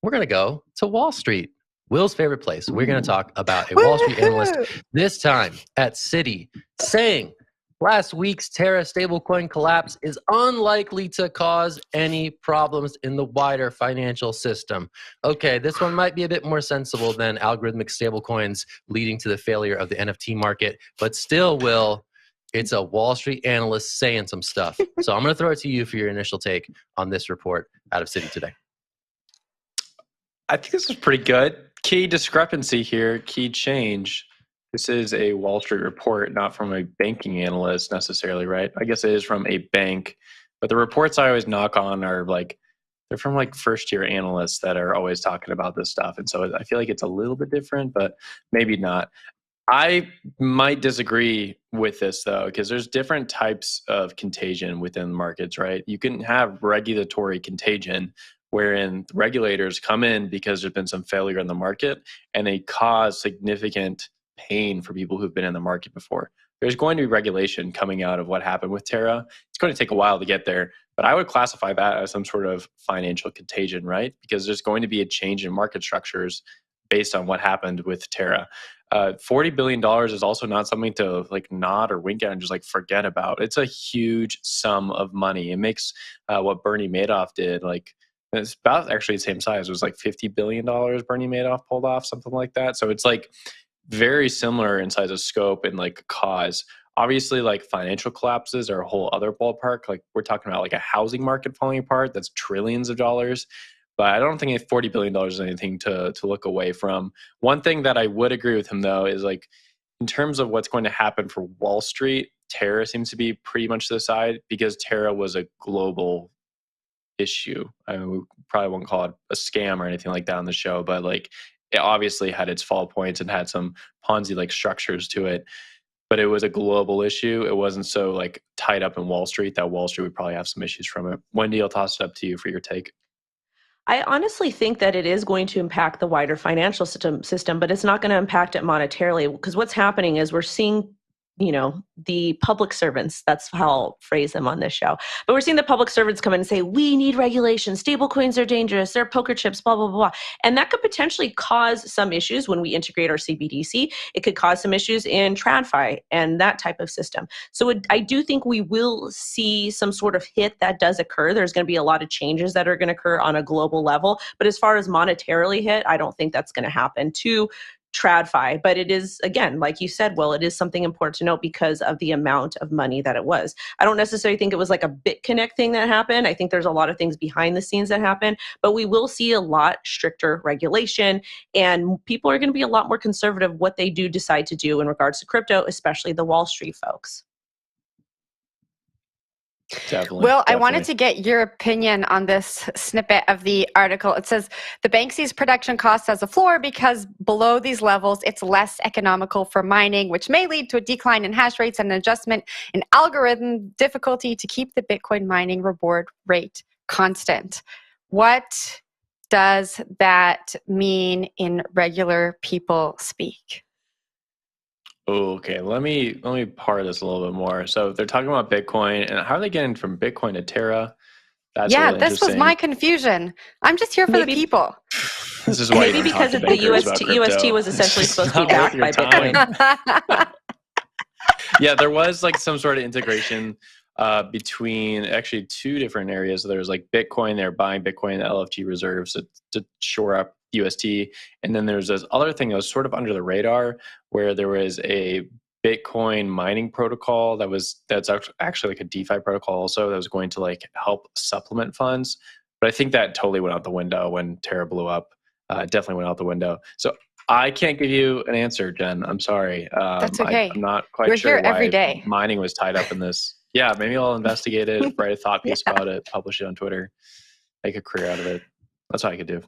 we're going to go to Wall Street, Will's favorite place. We're going to talk about a Wall Street analyst, this time at Citi, saying last week's Terra stablecoin collapse is unlikely to cause any problems in the wider financial system. Okay, this one might be a bit more sensible than algorithmic stablecoins leading to the failure of the NFT market, but still, Will, it's a Wall Street analyst saying some stuff. So I'm going to throw it to you for your initial take on this report out of Citi today. I think this is pretty good. Key discrepancy here, key change. This is a Wall Street report, not from a banking analyst necessarily, right? I guess it is from a bank, but the reports I always knock on are like, they're from like first year analysts that are always talking about this stuff. And so I feel like it's a little bit different, but maybe not. I might disagree with this though, because there's different types of contagion within markets, right? You can have regulatory contagion, wherein regulators come in because there's been some failure in the market and they cause significant pain for people who've been in the market before. There's going to be regulation coming out of what happened with Terra. It's going to take a while to get there, but I would classify that as some sort of financial contagion, right? Because there's going to be a change in market structures based on what happened with Terra. $40 billion is also not something to like nod or wink at and just like forget about. It's a huge sum of money. It makes what Bernie Madoff did, like it's about actually the same size. It was like $50 billion Bernie Madoff pulled off, something like that. So it's like very similar in size of scope and like cause. Obviously, like financial collapses are a whole other ballpark. Like we're talking about like a housing market falling apart. That's trillions of dollars. But I don't think $40 billion is anything to look away from. One thing that I would agree with him, though, is like in terms of what's going to happen for Wall Street, Terra seems to be pretty much to the side because Terra was a global issue. I mean, we probably won't call it a scam or anything like that on the show, but like it obviously had its fall points and had some Ponzi-like structures to it. But it was a global issue. It wasn't so like tied up in Wall Street that Wall Street would probably have some issues from it. Wendy, I'll toss it up to you for your take. I honestly think that it is going to impact the wider financial system, but it's not going to impact it monetarily because what's happening is we're seeing, the public servants, that's how I'll phrase them on this show, but we're seeing the public servants come in and say, we need regulation, stable coins are dangerous, they're poker chips, blah, blah, blah. And that could potentially cause some issues when we integrate our CBDC. It could cause some issues in TradFi and that type of system. So I do think we will see some sort of hit that does occur. There's going to be a lot of changes that are going to occur on a global level. But as far as monetarily hit, I don't think that's going to happen to TradFi, but it is, again, like you said, Will, it is something important to note because of the amount of money that it was. I don't necessarily think it was like a BitConnect thing that happened. I think there's a lot of things behind the scenes that happen, but we will see a lot stricter regulation and people are going to be a lot more conservative what they do decide to do in regards to crypto, especially the Wall Street folks. Definitely. Will, I wanted to get your opinion on this snippet of the article. It says, the bank sees production costs as a floor because below these levels, it's less economical for mining, which may lead to a decline in hash rates and an adjustment in algorithm difficulty to keep the Bitcoin mining reward rate constant. What does that mean in regular people speak? Okay, let me part this a little bit more. So they're talking about Bitcoin, and how are they getting from Bitcoin to Terra? That's really this was my confusion. I'm just here for the people. This is why maybe because of the UST was essentially supposed to be backed by Bitcoin. Yeah, there was like some sort of integration between actually two different areas. So there's like Bitcoin, they're buying Bitcoin LFG reserves to shore up UST. And then there's this other thing that was sort of under the radar where there was a Bitcoin mining protocol that's actually like a DeFi protocol also that was going to like help supplement funds. But I think that totally went out the window when Terra blew up. It definitely went out the window. So I can't give you an answer, Jen. I'm sorry. That's okay. I'm not quite We're sure here why every day. Mining was tied up in this. Yeah, maybe I'll investigate it, write a thought piece about it, publish it on Twitter, make a career out of it. That's what I could do.